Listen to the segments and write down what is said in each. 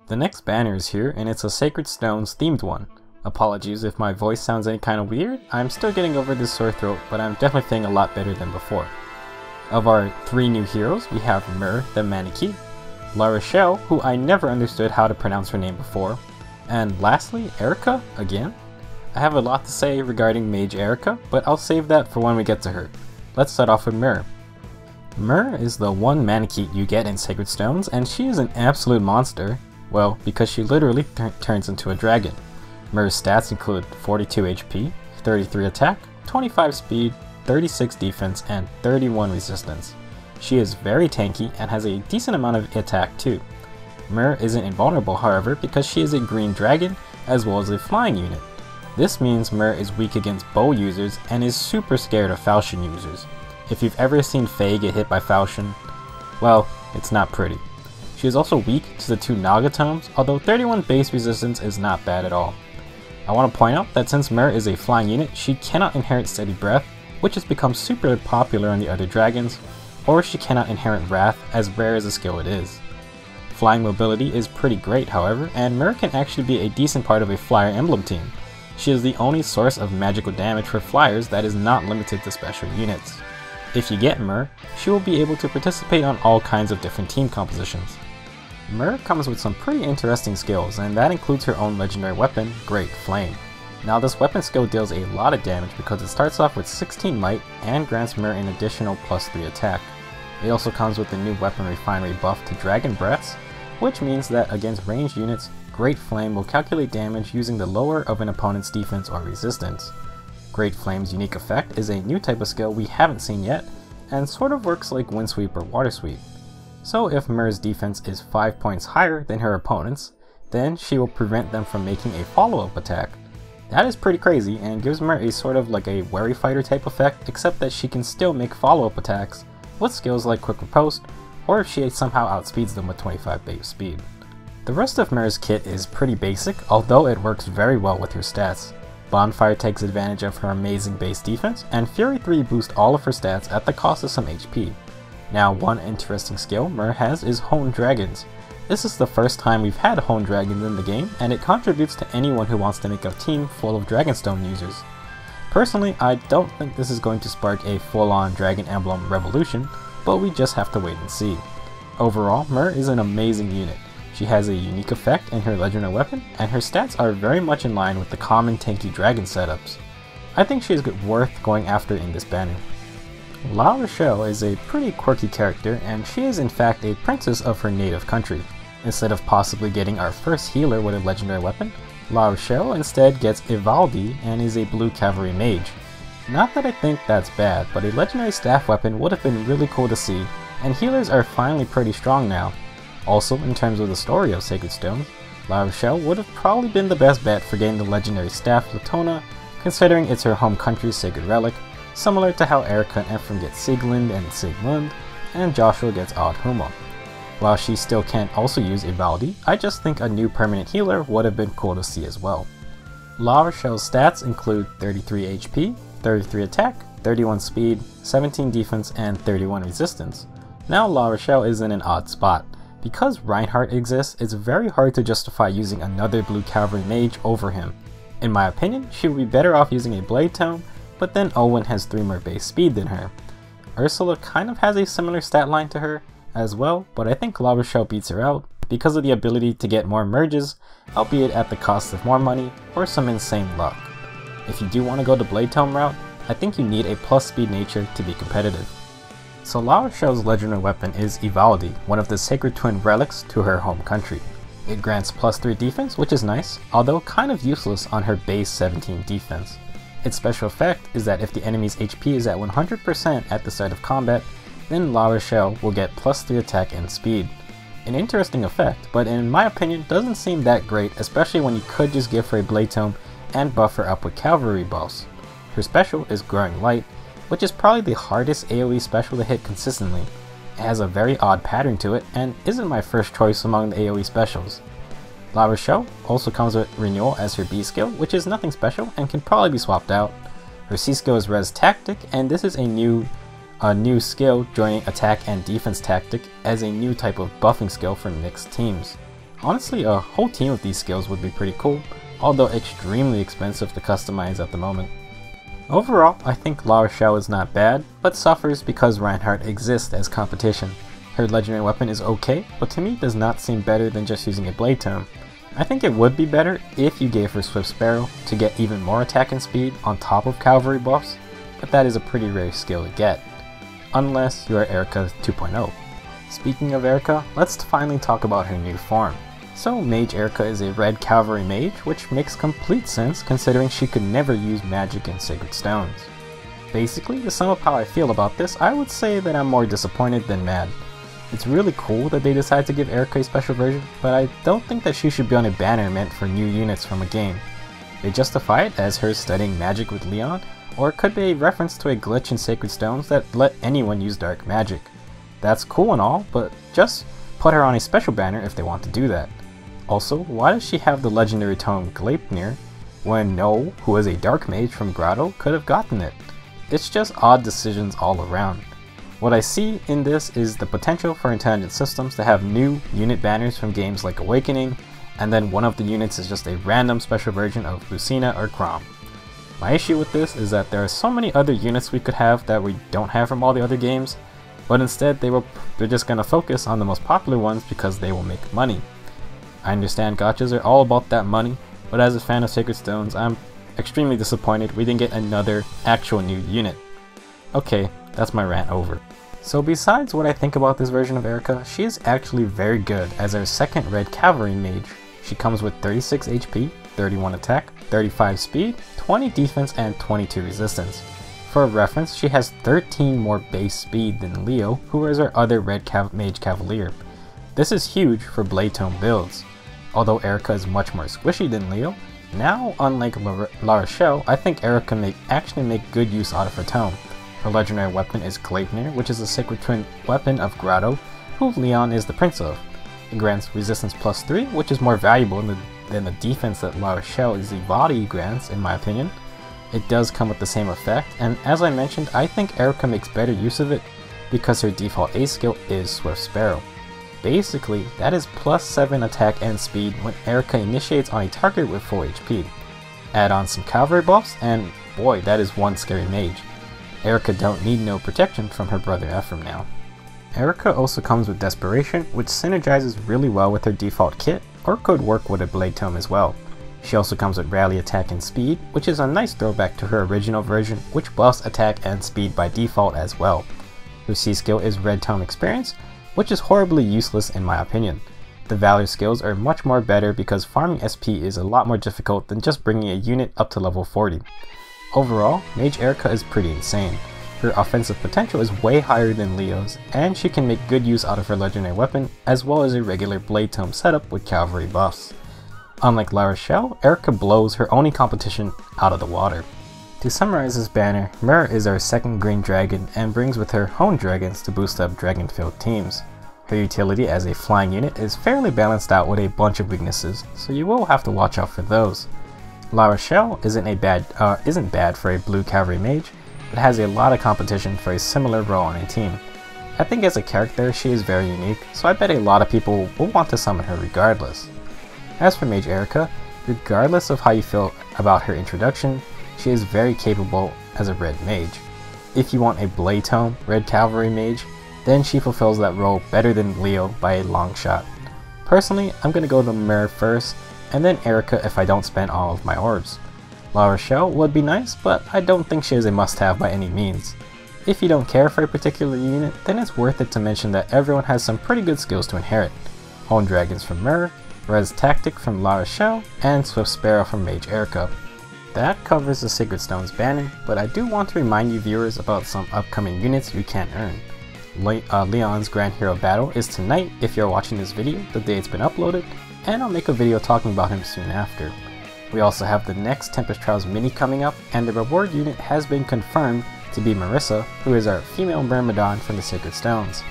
The next banner is here, and it's a Sacred Stones themed one. Apologies if my voice sounds any kind of weird, I'm still getting over this sore throat, but I'm definitely feeling a lot better than before. Of our 3 new heroes, we have Myrrh, the Mannequin, La Rochelle, who I never understood how to pronounce her name before, and lastly, Eirika, again. I have a lot to say regarding Mage Eirika, but I'll save that for when we get to her. Let's start off with Myrrh. Myrrh is the one Mannequin you get in Sacred Stones, and she is an absolute monster, well, because she literally turns into a dragon. Myrrh's stats include 42 HP, 33 attack, 25 speed, 36 defense, and 31 resistance. She is very tanky and has a decent amount of attack too. Myrrh isn't invulnerable, however, because she is a green dragon as well as a flying unit. This means Myrrh is weak against bow users and is super scared of falchion users. If you've ever seen Faye get hit by falchion, well, it's not pretty. She is also weak to the 2 Nagatomes, although 31 base resistance is not bad at all. I want to point out that since Myrrh is a flying unit, she cannot inherit Steady Breath, which has become super popular on the other dragons, or she cannot inherit Wrath, as rare as a skill it is. Flying mobility is pretty great, however, and Myrrh can actually be a decent part of a flyer emblem team. She is the only source of magical damage for flyers that is not limited to special units. If you get Myrrh, she will be able to participate on all kinds of different team compositions. Myrrh comes with some pretty interesting skills, and that includes her own legendary weapon, Great Flame. Now this weapon skill deals a lot of damage because it starts off with 16 might and grants Myrrh an additional +3 attack. It also comes with the new weapon refinery buff to Dragon Breaths, which means that against ranged units, Great Flame will calculate damage using the lower of an opponent's defense or resistance. Great Flame's unique effect is a new type of skill we haven't seen yet, and sort of works like Wind Sweep or Water Sweep. So if Myrrh's defense is 5 points higher than her opponent's, then she will prevent them from making a follow-up attack. That is pretty crazy and gives Myrrh a sort of like a Wary Fighter type effect, except that she can still make follow-up attacks with skills like Quick Riposte, or if she somehow outspeeds them with 25 base speed. The rest of Myrrh's kit is pretty basic, although it works very well with her stats. Bonfire takes advantage of her amazing base defense, and Fury 3 boosts all of her stats at the cost of some HP. Now, one interesting skill Myrrh has is Hone Dragons. This is the first time we've had Hone Dragons in the game, and it contributes to anyone who wants to make a team full of Dragonstone users. Personally, I don't think this is going to spark a full-on Dragon Emblem revolution, but we just have to wait and see. Overall, Myrrh is an amazing unit. She has a unique effect in her legendary weapon, and her stats are very much in line with the common tanky dragon setups. I think she is worth going after in this banner. La Rochelle is a pretty quirky character, and she is in fact a princess of her native country. Instead of possibly getting our first healer with a legendary weapon, La Rochelle instead gets Ivaldi and is a blue cavalry mage. Not that I think that's bad, but a legendary staff weapon would have been really cool to see, and healers are finally pretty strong now. Also, in terms of the story of Sacred Stones, La Rochelle would have probably been the best bet for getting the legendary staff Latona, considering it's her home country's sacred relic, similar to how Eirika and Emblem get Sieglind and Sigmund, and Joshua gets Audhumla. While she still can't also use Ivaldi, I just think a new permanent healer would have been cool to see as well. La Rochelle's stats include 33 HP, 33 attack, 31 speed, 17 defense, and 31 resistance. Now La Rochelle is in an odd spot. Because Reinhardt exists, it's very hard to justify using another blue cavalry mage over him. In my opinion, she would be better off using a Blade Tome, but then Owen has 3 more base speed than her. Ursula kind of has a similar stat line to her as well, but I think La Rochelle beats her out because of the ability to get more merges, albeit at the cost of more money or some insane luck. If you do want to go the Blade Tome route, I think you need a plus speed nature to be competitive. So La Rochelle's legendary weapon is Ivaldi, one of the Sacred Twin relics to her home country. It grants +3 defense, which is nice, although kind of useless on her base 17 defense. Its special effect is that if the enemy's HP is at 100% at the start of combat, then La Rochelle will get +3 attack and speed. An interesting effect, but in my opinion doesn't seem that great, especially when you could just give her a Blade Tome and buff her up with cavalry buffs. Her special is Growing Light, which is probably the hardest AoE special to hit consistently. It has a very odd pattern to it and isn't my first choice among the AoE specials. La Rochelle also comes with Renewal as her B skill, which is nothing special and can probably be swapped out. Her C skill is Res Tactic, and this is a new skill joining attack and defense tactic as a new type of buffing skill for mixed teams. Honestly, a whole team of these skills would be pretty cool, although extremely expensive to customize at the moment. Overall, I think La Rochelle is not bad, but suffers because Reinhardt exists as competition. Her legendary weapon is okay, but to me does not seem better than just using a Blade Tome. I think it would be better if you gave her Swift Sparrow to get even more attack and speed on top of cavalry buffs, but that is a pretty rare skill to get. Unless you are Eirika 2.0. Speaking of Eirika, let's finally talk about her new form. So Mage Eirika is a red cavalry mage, which makes complete sense considering she could never use magic in Sacred Stones. Basically, to sum up how I feel about this, I would say that I'm more disappointed than mad. It's really cool that they decided to give Eirika a special version, but I don't think that she should be on a banner meant for new units from a game. They justify it as her studying magic with Leon, or it could be a reference to a glitch in Sacred Stones that let anyone use dark magic. That's cool and all, but just put her on a special banner if they want to do that. Also, why does she have the legendary tome Gleipnir when No, who is a dark mage from Grotto, could have gotten it? It's just odd decisions all around. What I see in this is the potential for Intelligent Systems to have new unit banners from games like Awakening, and then one of the units is just a random special version of Lucina or Chrom. My issue with this is that there are so many other units we could have that we don't have from all the other games, but instead they're just going to focus on the most popular ones because they will make money. I understand gachas are all about that money, but as a fan of Sacred Stones, I'm extremely disappointed we didn't get another actual new unit. Okay, that's my rant over. So besides what I think about this version of Eirika, she is actually very good as our second red cavalry mage. She comes with 36 HP, 31 attack, 35 speed, 20 defense, and 22 resistance. For reference, she has 13 more base speed than Leo, who is our other red mage cavalier. This is huge for Blade Tome builds. Although Eirika is much more squishy than Leo, now unlike La Rochelle, I think Eirika may actually make good use out of her tome. Her legendary weapon is Gleipnir, which is a sacred twin weapon of Grotto, who Leon is the prince of. It grants resistance +3, which is more valuable than the defense that La Rochelle Zivati grants, in my opinion. It does come with the same effect, and as I mentioned, I think Eirika makes better use of it because her default ace skill is Swift Sparrow. Basically, that is +7 attack and speed when Eirika initiates on a target with full HP. Add on some cavalry buffs, and boy, that is one scary mage. Eirika don't need no protection from her brother Ephraim now. Eirika also comes with Desperation, which synergizes really well with her default kit, or could work with a Blade Tome as well. She also comes with Rally Attack and Speed, which is a nice throwback to her original version, which buffs attack and speed by default as well. Her C skill is Red Tome Experience, which is horribly useless in my opinion. The Valor skills are much more better because farming SP is a lot more difficult than just bringing a unit up to level 40. Overall, Mage Eirika is pretty insane. Her offensive potential is way higher than Leo's, and she can make good use out of her legendary weapon, as well as a regular Blade Tome setup with cavalry buffs. Unlike La Rochelle, Eirika blows her only competition out of the water. To summarize this banner, Myrrh is our second green dragon and brings with her Hone Dragons to boost up dragon-filled teams. Her utility as a flying unit is fairly balanced out with a bunch of weaknesses, so you will have to watch out for those. La Rochelle isn't bad for a blue cavalry mage, but has a lot of competition for a similar role on a team. I think as a character she is very unique, so I bet a lot of people will want to summon her regardless. As for Mage Eirika, regardless of how you feel about her introduction, she is very capable as a red mage. If you want a Blade Tome red cavalry mage, then she fulfills that role better than Leo by a long shot. Personally, I'm gonna go the Myrrh first, and then Eirika if I don't spend all of my orbs. La Rochelle would be nice, but I don't think she is a must-have by any means. If you don't care for a particular unit, then it's worth it to mention that everyone has some pretty good skills to inherit. Hone Dragons from Myrrh, Res Tactic from La Rochelle, and Swift Sparrow from Mage Eirika. That covers the Sacred Stones banner, but I do want to remind you viewers about some upcoming units you can earn. Leon's Grand Hero Battle is tonight if you're watching this video the day it's been uploaded, and I'll make a video talking about him soon after. We also have the next Tempest Trials mini coming up, and the reward unit has been confirmed to be Marissa, who is our female Myrmidon from the Sacred Stones.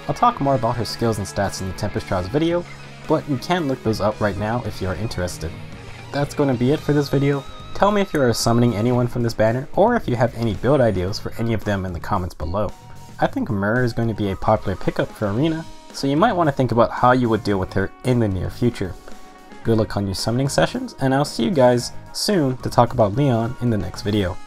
I'll talk more about her skills and stats in the Tempest Trials video, but you can look those up right now if you are interested. That's going to be it for this video. Tell me if you are summoning anyone from this banner, or if you have any build ideas for any of them in the comments below. I think Myrrh is going to be a popular pickup for Arena, so you might want to think about how you would deal with her in the near future. Good luck on your summoning sessions, and I'll see you guys soon to talk about Leon in the next video.